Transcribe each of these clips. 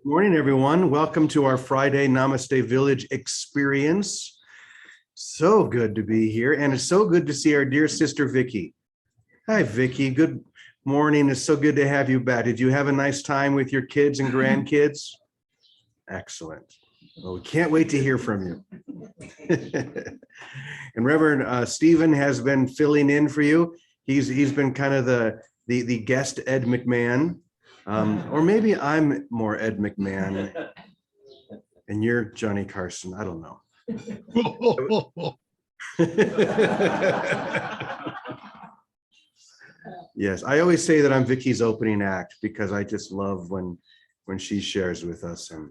Morning, everyone. Welcome to our Friday Namaste Village experience. So good to be here, and it's so good to see our dear sister Vicky. Hi, Vicky. Good morning. It's so good to have you back. Did you have a nice time with your kids and grandkids? Excellent. Well, we can't wait to hear from you. And Reverend Stephen has been filling in for you. He's been kind of the guest Ed McMahon. Or maybe I'm more Ed McMahon and you're Johnny Carson. I don't know. Yes, I always say that I'm Vicky's opening act because I just love when she shares with us, and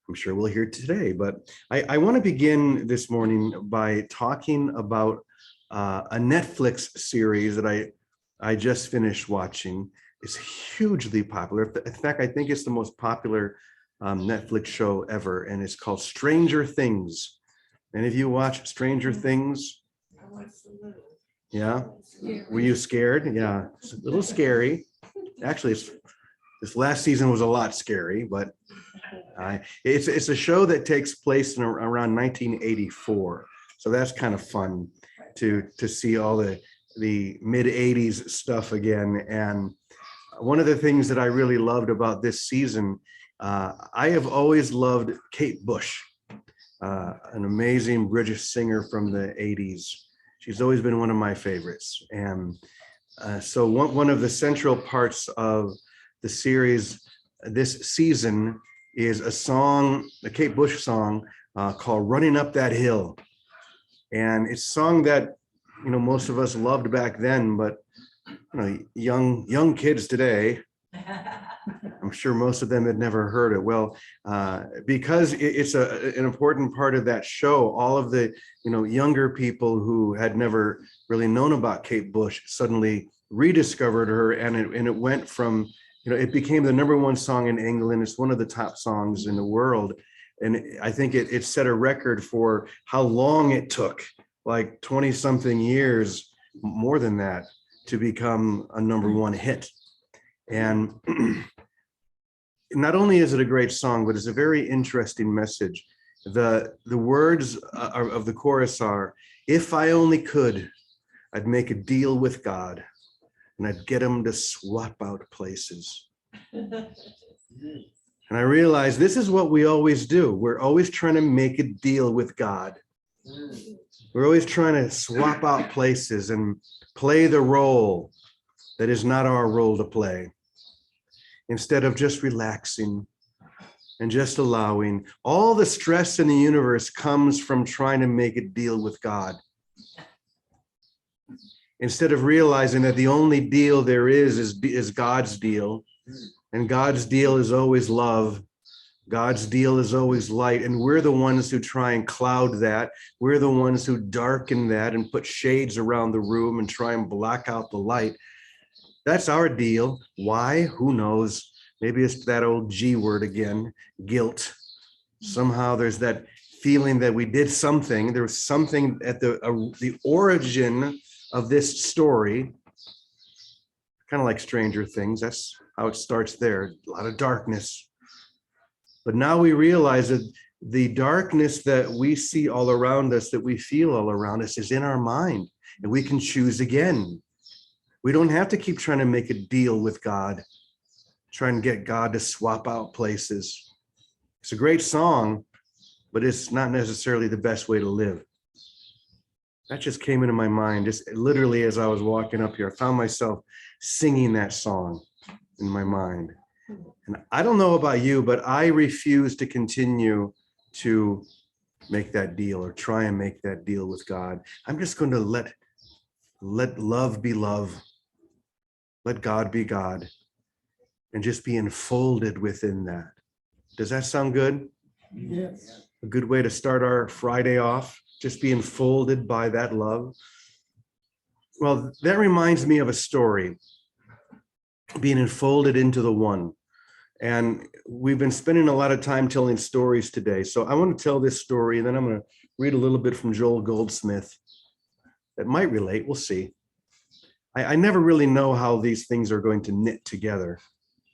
I'm sure we'll hear today. But I want to begin this morning by talking about a Netflix series that I just finished watching. It's hugely popular. In fact, I think it's the most popular Netflix show ever, and it's called Stranger Things. Any of you watch Stranger Things? Yeah? Were you scared? Yeah, it's a little scary. Actually, this last season was a lot scary, but it's a show that takes place in around 1984. So that's kind of fun to see all the mid-'80s stuff again. And one of the things that I really loved about this season, I have always loved Kate Bush, an amazing British singer from the 80s. She's always been one of my favorites. And so one of the central parts of the series this season is a song, a Kate Bush song called Running Up That Hill. And it's a song that, most of us loved back then, but young kids today, I'm sure most of them had never heard it. Well, because it's an important part of that show, all of the younger people who had never really known about Kate Bush suddenly rediscovered her, and it went from it became the #1 song in England. It's one of the top songs in the world, and I think it set a record for how long it took, like 20-something years, more than that, to become a #1 hit. And not only is it a great song, but it's a very interesting message. The words of the chorus are, "If I only could, I'd make a deal with God, and I'd get him to swap out places." And I realized this is what we always do. We're always trying to make a deal with God. We're always trying to swap out places and play the role that is not our role to play, instead of just relaxing and just allowing. All the stress in the universe comes from trying to make a deal with God, instead of realizing that the only deal there is God's deal, and God's deal is always love. God's deal is always light, and we're the ones who try and cloud that. We're the ones who darken that and put shades around the room and try and block out the light. That's our deal. Why? Who knows? Maybe it's that old G word again, guilt. Somehow there's that feeling that we did something. There was something at the origin of this story, kind of like Stranger Things. That's how it starts there, a lot of darkness. But now we realize that the darkness that we see all around us, that we feel all around us, is in our mind, and we can choose again. We don't have to keep trying to make a deal with God, trying to get God to swap out places. It's a great song, but it's not necessarily the best way to live. That just came into my mind, just literally as I was walking up here. I found myself singing that song in my mind. And I don't know about you, but I refuse to continue to make that deal or try and make that deal with God. I'm just going to let love be love. Let God be God, and just be enfolded within that. Does that sound good? Yes. A good way to start our Friday off, just be enfolded by that love. Well, that reminds me of a story, being enfolded into the one. And we've been spending a lot of time telling stories today. So I want to tell this story, and then I'm going to read a little bit from Joel Goldsmith that might relate. We'll see. I never really know how these things are going to knit together.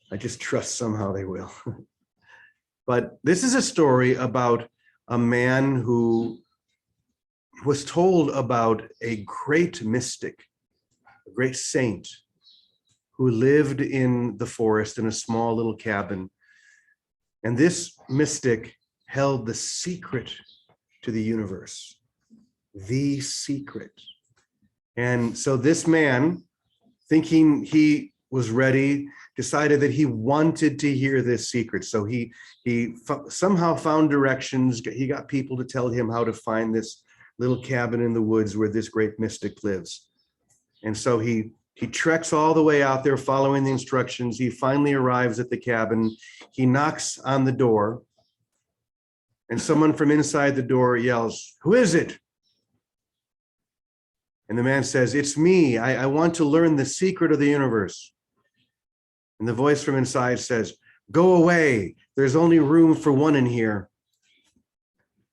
I just trust somehow they will. But this is a story about a man who was told about a great mystic, a great saint, who lived in the forest in a small little cabin. And this mystic held the secret to the universe, the secret. And so this man, thinking he was ready, decided that he wanted to hear this secret. So he somehow found directions. He got people to tell him how to find this little cabin in the woods where this great mystic lives. And so he treks all the way out there following the instructions. He finally arrives at the cabin. He knocks on the door, and someone from inside the door yells, "Who is it?" And the man says, "It's me. I want to learn the secret of the universe." And the voice from inside says, "Go away. There's only room for one in here."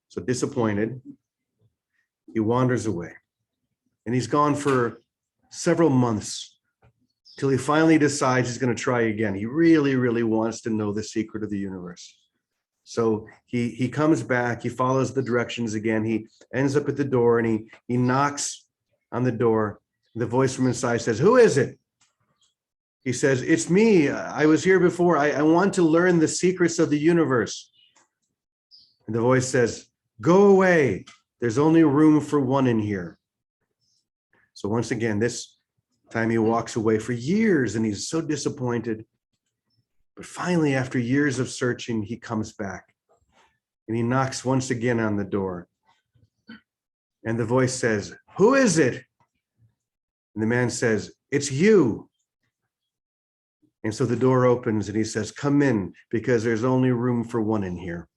So disappointed, he wanders away. And he's gone for several months till he finally decides he's going to try again. He really, really wants to know the secret of the universe. So he comes back, he follows the directions again. He ends up at the door and he knocks on the door. The voice from inside says, "Who is it?" He says, "It's me. I was here before. I want to learn the secrets of the universe." And the voice says, "Go away. There's only room for one in here." So once again, this time he walks away for years and he's so disappointed. But finally, after years of searching, he comes back and he knocks once again on the door. And the voice says, "Who is it?" And the man says, "It's you." And so the door opens and he says, "Come in, because there's only room for one in here."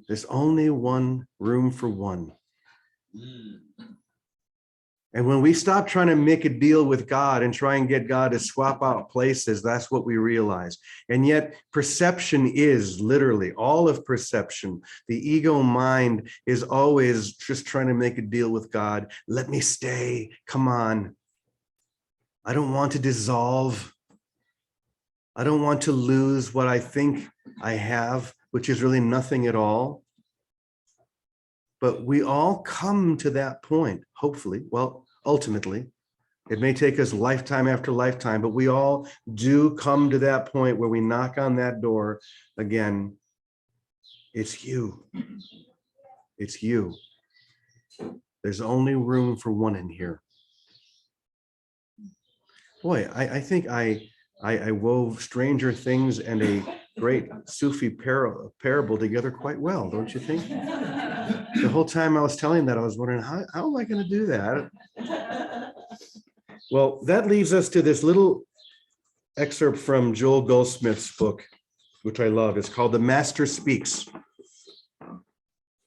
There's only one room for one. And when we stop trying to make a deal with God and try and get God to swap out places, that's what we realize. And yet perception is literally all of perception. The ego mind is always just trying to make a deal with God. Let me stay. Come on. I don't want to dissolve. I don't want to lose what I think I have, which is really nothing at all. But we all come to that point, hopefully. Well, ultimately, it may take us lifetime after lifetime, but we all do come to that point where we knock on that door again. It's you. It's you. There's only room for one in here. Boy, I think I wove Stranger Things and a great Sufi parable together quite well, don't you think? The whole time I was telling that, I was wondering, how am I going to do that? Well, that leads us to this little excerpt from Joel Goldsmith's book, which I love. It's called The Master Speaks.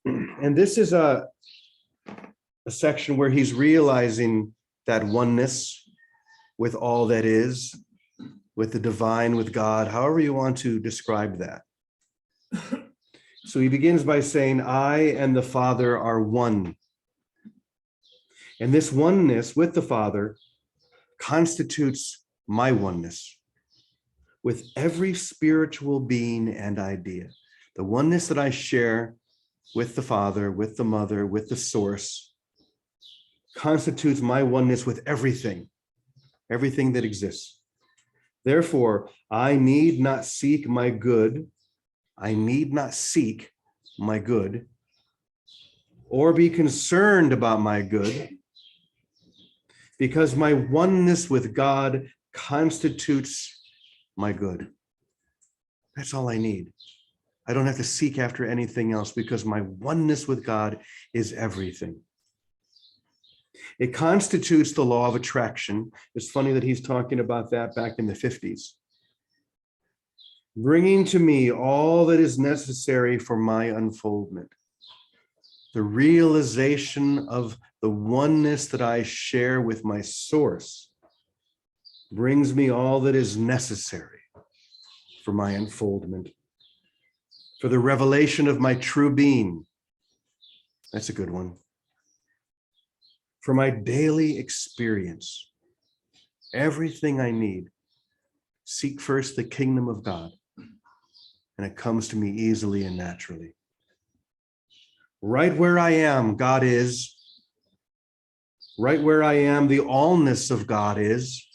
And this is a section where he's realizing that oneness with all that is, with the divine, with God, however you want to describe that. So he begins by saying, "I and the Father are one." And this oneness with the Father constitutes my oneness with every spiritual being and idea. The oneness that I share with the Father, with the Mother, with the Source, constitutes my oneness with everything that exists. Therefore, I need not seek my good. I need not seek my good or be concerned about my good, because my oneness with God constitutes my good. That's all I need. I don't have to seek after anything else because my oneness with God is everything. It constitutes the law of attraction. It's funny that he's talking about that back in the 50s. Bringing to me all that is necessary for my unfoldment. The realization of the oneness that I share with my source brings me all that is necessary for my unfoldment, for the revelation of my true being. That's a good one. For my daily experience, everything I need seek first the kingdom of God, and it comes to me easily and naturally. Right where I am, God is. Right where I am, the allness of God is.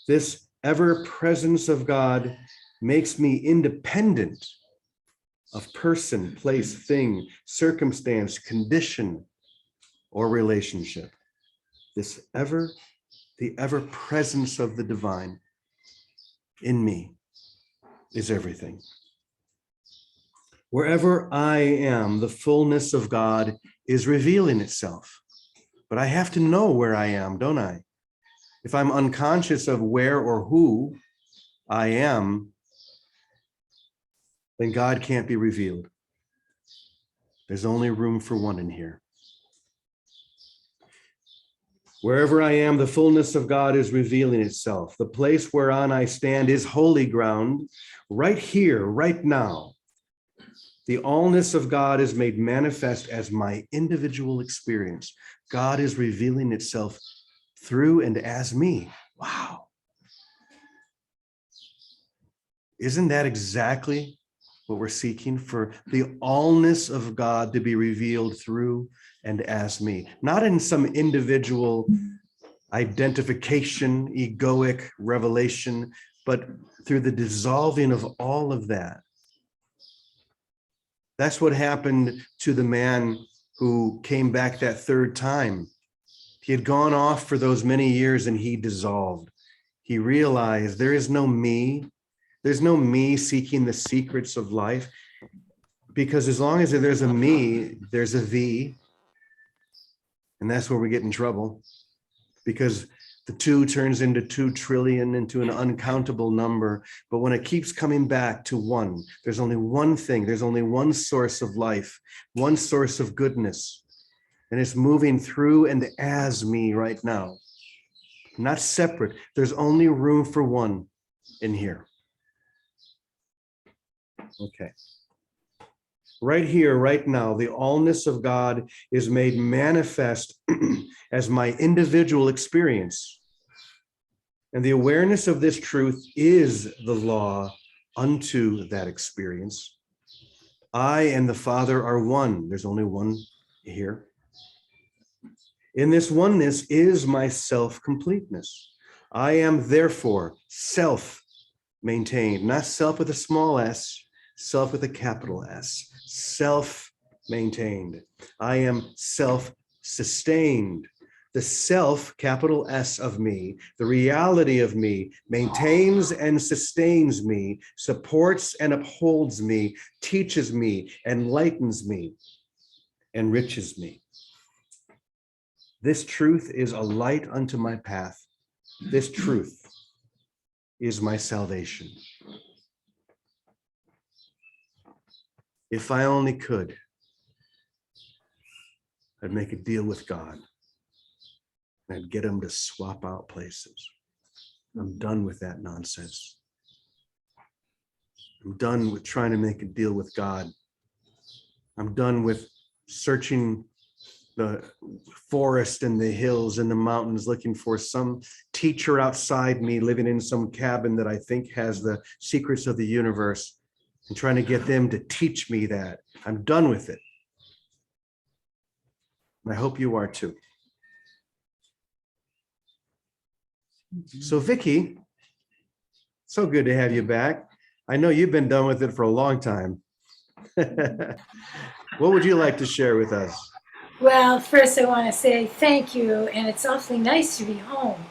This ever presence of God makes me independent of person, place, thing, circumstance, condition, or relationship. The ever presence of the divine in me is everything. Wherever I am, the fullness of God is revealing itself. But I have to know where I am, don't I? If I'm unconscious of where or who I am, then God can't be revealed. There's only room for one in here. Wherever I am, the fullness of God is revealing itself. The place whereon I stand is holy ground, right here, right now. The allness of God is made manifest as my individual experience. God is revealing itself through and as me. Wow. Isn't that exactly what we're seeking? For the allness of God to be revealed through and as me, not in some individual identification, egoic revelation, but through the dissolving of all of that. That's what happened to the man who came back that third time. He had gone off for those many years and he dissolved. He realized there is no me. There's no me seeking the secrets of life, because as long as there's a me, there's a thee. And that's where we get in trouble, because the 2 turns into 2 trillion, into an uncountable number. But when it keeps coming back to 1, there's only one thing. There's only one source of life, one source of goodness. And it's moving through and as me right now. Not separate. There's only room for one in here. Okay. Right here, right now, the allness of God is made manifest as my individual experience. And the awareness of this truth is the law unto that experience. I and the Father are one. There's only one here. In this oneness is my self-completeness. I am therefore self-maintained, not self with a small s, self with a capital S, self-maintained. I am self-sustained. The self, capital S of me, the reality of me, maintains and sustains me, supports and upholds me, teaches me, enlightens me, enriches me. This truth is a light unto my path. This truth is my salvation. If I only could, I'd make a deal with God. I'd get him to swap out places. I'm done with that nonsense. I'm done with trying to make a deal with God. I'm done with searching the forest and the hills and the mountains, looking for some teacher outside me living in some cabin that I think has the secrets of the universe, and trying to get them to teach me that. I'm done with it. And I hope you are too. So Vicki, so good to have you back. I know you've been done with it for a long time. What would you like to share with us? Well, first I want to say thank you, and it's awfully nice to be home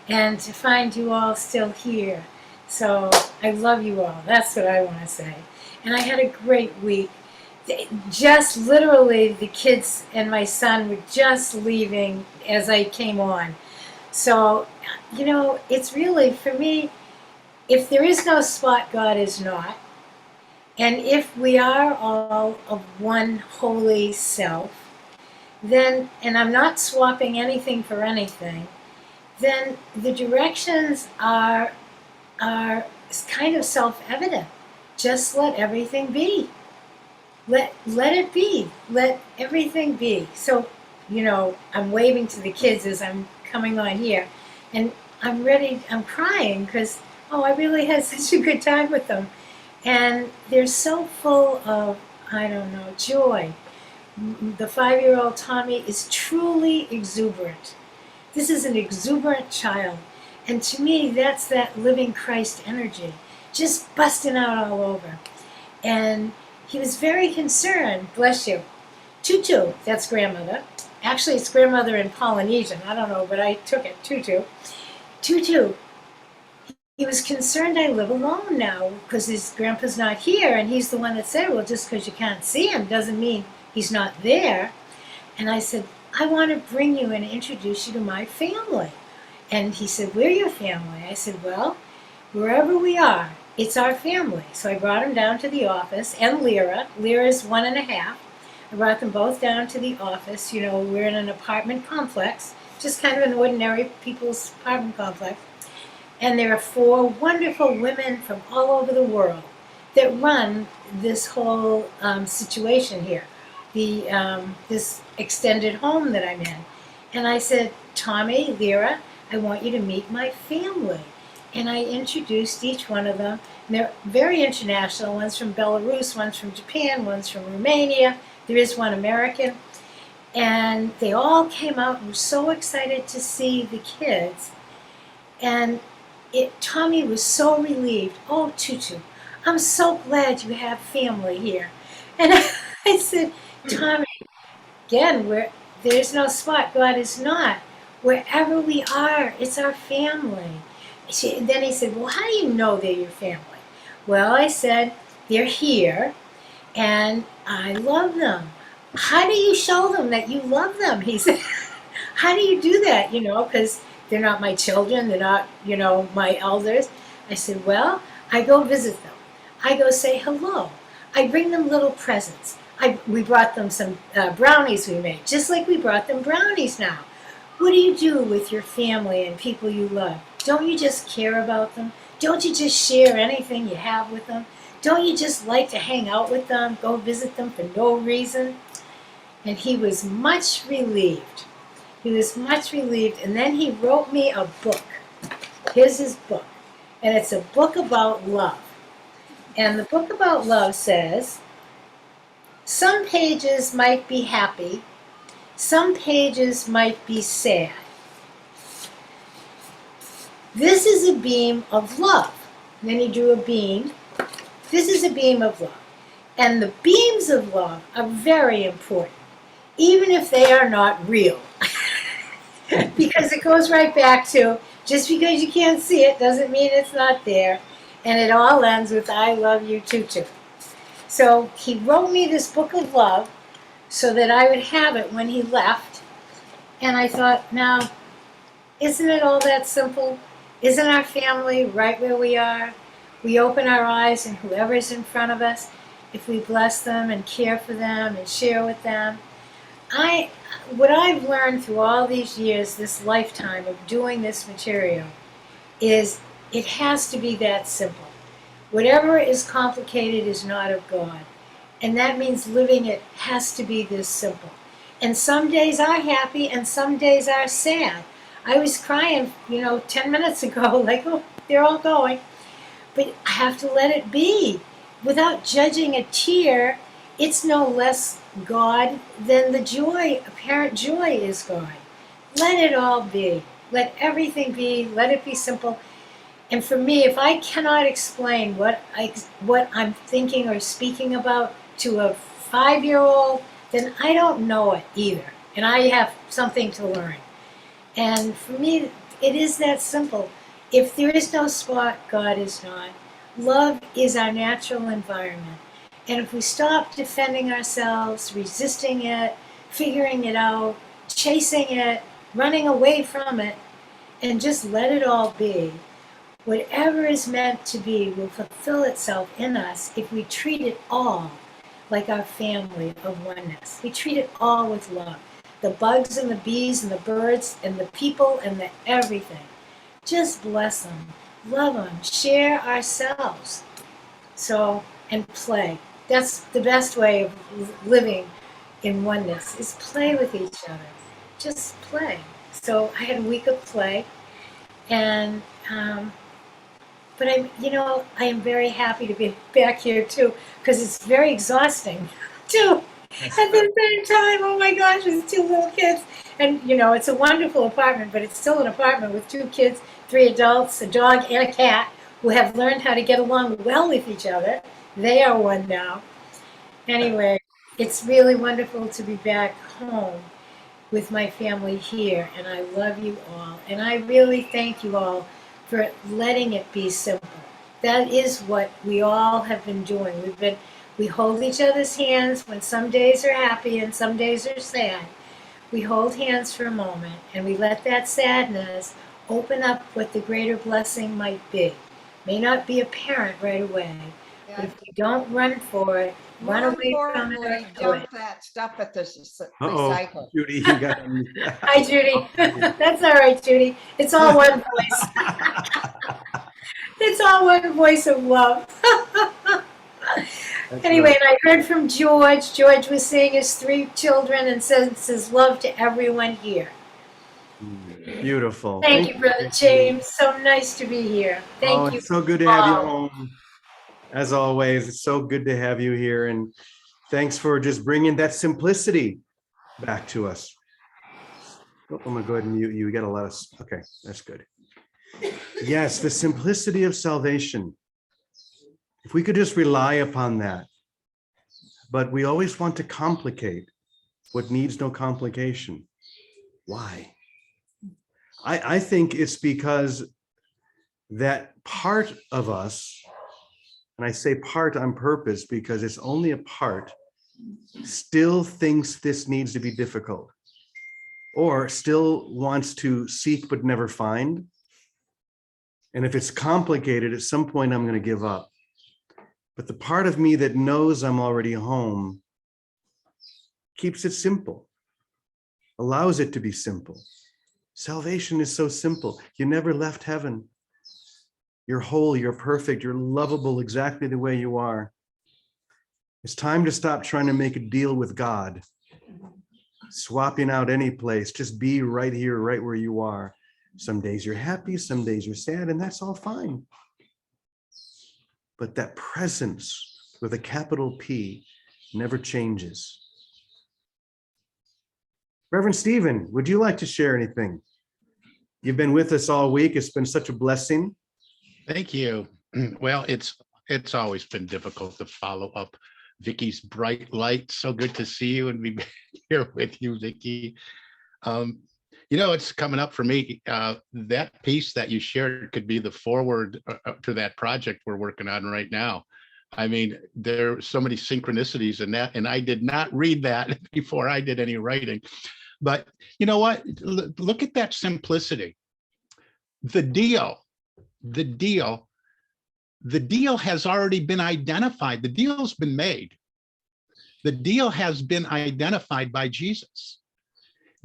and to find you all still here. So I love you all. That's what I want to say. And I had a great week. Just literally, the kids and my son were just leaving as I came on. So, you know, it's really, for me, if there is no spot, God is not. And if we are all of one holy self, then, and I'm not swapping anything for anything, then the directions are kind of self-evident. Just let everything be. Let it be. Let everything be. So, you know, I'm waving to the kids as I'm coming on here. And I'm ready, I'm crying because, oh, I really had such a good time with them. And they're so full of, I don't know, joy. The 5-year-old Tommy is truly exuberant. This is an exuberant child. And to me, that's that living Christ energy, just busting out all over. And he was very concerned, bless you. Tutu, that's grandmother. Actually, it's grandmother in Polynesian. I don't know, but I took it, Tutu. Tutu, he was concerned I live alone now because his grandpa's not here. And he's the one that said, well, just because you can't see him doesn't mean he's not there. And I said, I want to bring you and introduce you to my family. And he said, we're your family. I said, well, wherever we are, it's our family. So I brought him down to the office, and Lyra. Lyra's 1.5. I brought them both down to the office. You know, we're in an apartment complex, just kind of an ordinary people's apartment complex. And there are 4 wonderful women from all over the world that run this whole situation here, this extended home that I'm in. And I said, Tommy, Lyra, I want you to meet my family. And I introduced each one of them. And they're very international. One's from Belarus, one's from Japan, one's from Romania. There is one American. And they all came out and were so excited to see the kids. And Tommy was so relieved. Oh, Tutu, I'm so glad you have family here. And I said, Tommy, again, there's no spot. God is not. Wherever we are, it's our family. Then he said, well, how do you know they're your family? Well, I said, they're here, and I love them. How do you show them that you love them? He said, how do you do that? You know, because they're not my children. They're not, you know, my elders. I said, well, I go visit them. I go say hello. I bring them little presents. We brought them some brownies we made, just like we brought them brownies now. What do you do with your family and people you love? Don't you just care about them? Don't you just share anything you have with them? Don't you just like to hang out with them, go visit them for no reason? And he was much relieved. He was much relieved. And then he wrote me a book. Here's his book. And it's a book about love. And the book about love says, some pages might be happy, some pages might be sad. This is a beam of love. And then he drew a beam. This is a beam of love. And the beams of love are very important, even if they are not real. Because it goes right back to, just because you can't see it doesn't mean it's not there. And it all ends with, I love you, Tutu. So he wrote me this book of love so that I would have it when he left. And I thought, now, isn't it all that simple? Isn't our family right where we are? We open our eyes, and whoever's in front of us, if we bless them and care for them and share with them. What I've learned through all these years, this lifetime of doing this material, is it has to be that simple. Whatever is complicated is not of God. And that means living it has to be this simple. And some days are happy and some days are sad. I was crying, 10 minutes ago, like, oh, they're all going. But I have to let it be. Without judging a tear, it's no less God than the joy, apparent joy is God. Let it all be. Let everything be. Let it be simple. And for me, if I cannot explain what I'm thinking or speaking about to a 5-year-old, then I don't know it either. And I have something to learn. And for me, it is that simple. If there is no spot, God is not. Love is our natural environment. And if we stop defending ourselves, resisting it, figuring it out, chasing it, running away from it, and just let it all be, whatever is meant to be will fulfill itself in us if we treat it all like our family of oneness. We treat it all with love. The bugs and the bees and the birds and the people and the everything. Just bless them, love them, share ourselves. And play. That's the best way of living in oneness, is play with each other. Just play. So I had a week of play. And but I am very happy to be back here too, because it's very exhausting too. At the same time, oh my gosh, with two little kids, and it's a wonderful apartment, but it's still an apartment with two kids, three adults, a dog, and a cat who have learned how to get along well with each other. They are one now. Anyway, it's really wonderful to be back home with my family here, and I love you all. And I really thank you all for letting it be simple. That is what we all have been doing. We hold each other's hands when some days are happy and some days are sad. We hold hands for a moment and we let that sadness open up what the greater blessing might be. May not be apparent right away, but if we don't run for it, run More away from it, or importantly, do it. dump that stuff at the Uh-oh, recycle. Judy, you got. Hi, Judy. That's all right, Judy. It's all one voice. It's all one voice of love. That's Anyway, right. and I heard from George. George was seeing his three children and sends his love to everyone here. Beautiful. Thank you, Brother Judy. James. So nice to be here. Oh, Thank you it's so good to have you all. home. As always, it's so good to have you here. And thanks for just bringing that simplicity back to us. Oh, I'm gonna go ahead and mute you. We got a lot of, okay, that's good. Yes, the simplicity of salvation. If we could just rely upon that. But we always want to complicate what needs no complication. Why? I think it's because that part of us, and I say part on purpose because it's only a part, still thinks this needs to be difficult, or still wants to seek but never find. And if it's complicated, at some point I'm going to give up. But the part of me that knows I'm already home keeps it simple, allows it to be simple. Salvation is so simple. You never left heaven. You're whole, you're perfect, you're lovable exactly the way you are. It's time to stop trying to make a deal with God, swapping out any place. Just be right here, right where you are. Some days you're happy, some days you're sad, and that's all fine. But that presence with a capital P never changes. Reverend Stephen, would you like to share anything? You've been with us all week. It's been such a blessing. Thank you. Well, it's always been difficult to follow up Vicky's bright light. So good to see you and be here with you, Vicky. It's coming up for me. That piece that you shared could be the forward to that project we're working on right now. I mean, there are so many synchronicities in that, and I did not read that before I did any writing. But you know what? Look at that simplicity. The deal has already been identified. The deal's been made. The deal has been identified by Jesus.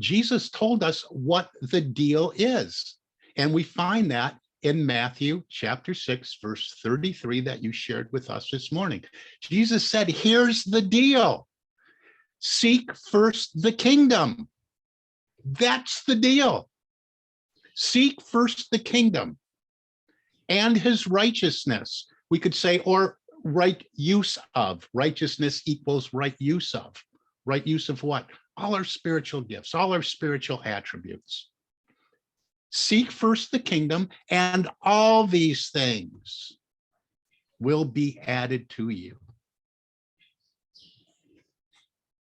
Jesus told us what the deal is. And we find that in Matthew chapter 6, verse 33 that you shared with us this morning. Jesus said, here's the deal. Seek first the kingdom. That's the deal. Seek first the kingdom and his righteousness. We could say, or right use of. Righteousness equals right use of. Right use of what? All our spiritual gifts, all our spiritual attributes. Seek first the kingdom, and all these things will be added to you.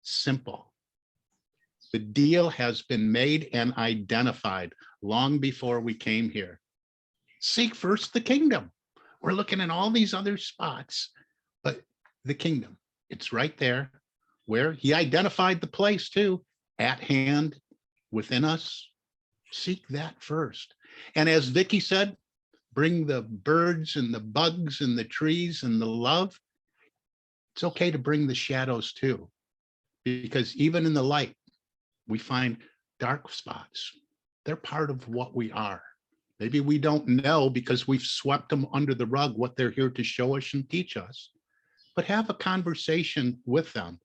Simple. The deal has been made and identified long before we came here. Seek first the kingdom. We're looking at all these other spots, but the kingdom, it's right there where he identified the place too, at hand, within us. Seek that first. And as Vicky said, bring the birds and the bugs and the trees and the love. It's okay to bring the shadows too, because even in the light, we find dark spots. They're part of what we are. Maybe we don't know because we've swept them under the rug what they're here to show us and teach us. But have a conversation with them,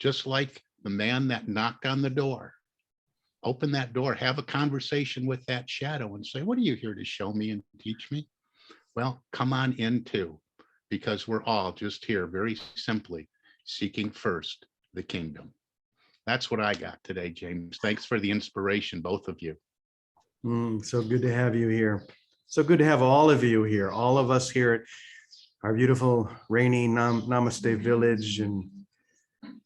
just like the man that knocked on the door. Open that door, have a conversation with that shadow and say, what are you here to show me and teach me? Well, come on in too, because we're all just here very simply seeking first the kingdom. That's what I got today, James. Thanks for the inspiration, both of you. So good to have you here. So good to have all of you here, all of us here at our beautiful rainy Namaste Village, and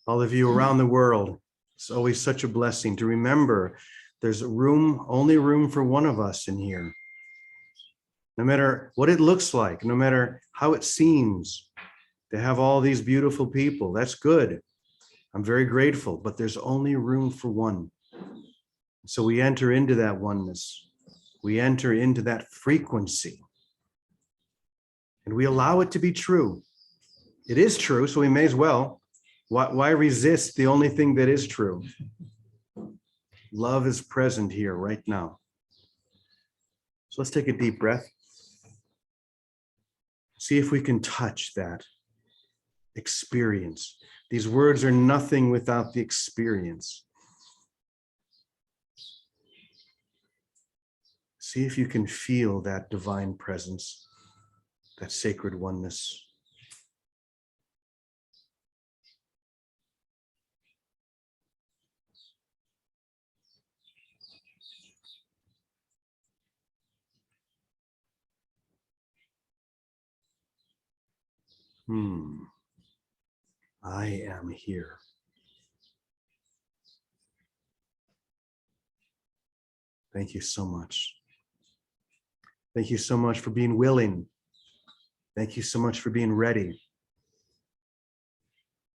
all of you around the world. It's always such a blessing to remember there's room, only room for one of us in here. No matter what it looks like, no matter how it seems, to have all these beautiful people, that's good. I'm very grateful, but there's only room for one. So we enter into that oneness. We enter into that frequency. And we allow it to be true. It is true, so we may as well. Why resist the only thing that is true? Love is present here right now. So let's take a deep breath. See if we can touch that experience. These words are nothing without the experience. See if you can feel that divine presence, that sacred oneness. I am here. Thank you so much. Thank you so much for being willing. Thank you so much for being ready.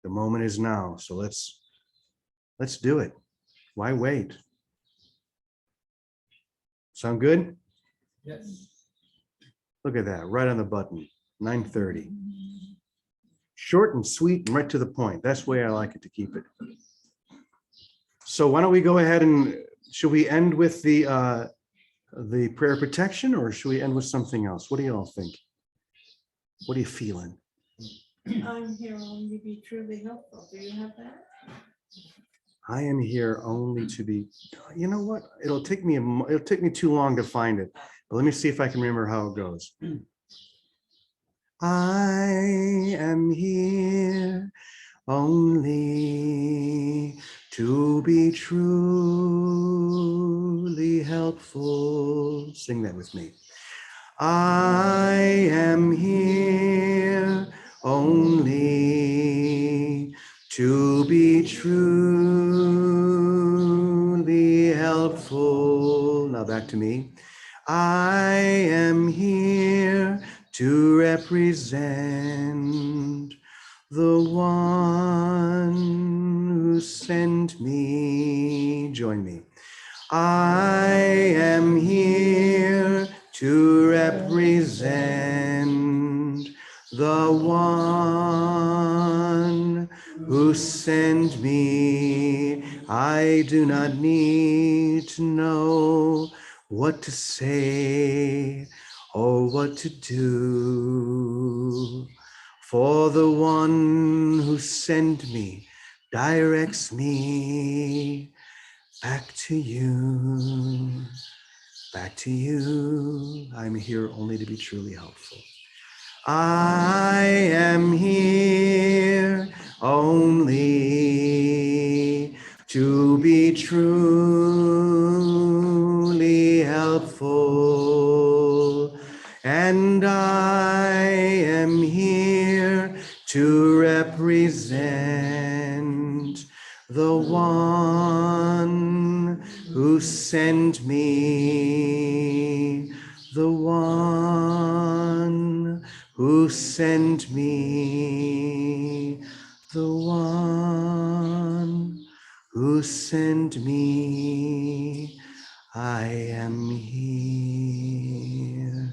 The moment is now, so let's do it. Why wait? Sound good? Yes. Look at that, right on the button, 9:30. Short and sweet and right to the point. That's the way I like it to keep it. So why don't we go ahead and, should we end with the prayer of protection, or should we end with something else? What do you all think? What are you feeling? I'm here only to be truly helpful. Do you have that? I am here only to be, you know what? It'll take me too long to find it. But let me see if I can remember how it goes. I am here only to be truly helpful. Sing that with me. I am here only to be truly helpful. Now back to me. I am here to represent the one who sent me. Join me. I am here to represent the one who sent me. I do not need to know what to say or what to do, for the one who sent me directs me back to you, back to you. I'm here only to be truly helpful. I am here only to be truly helpful, and I am here to represent the one who sent me, the one who sent me, the one who sent me. I am here.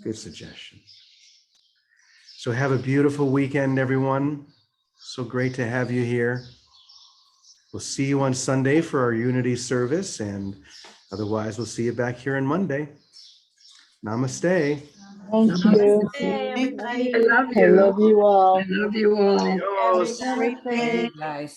Good suggestion. So have a beautiful weekend, everyone. So great to have you here. We'll see you on Sunday for our Unity service, and otherwise we'll see you back here on Monday. Namaste. Thank you. Hey, everybody. I love you all. I love you all. Adios. Have a great day. Guys.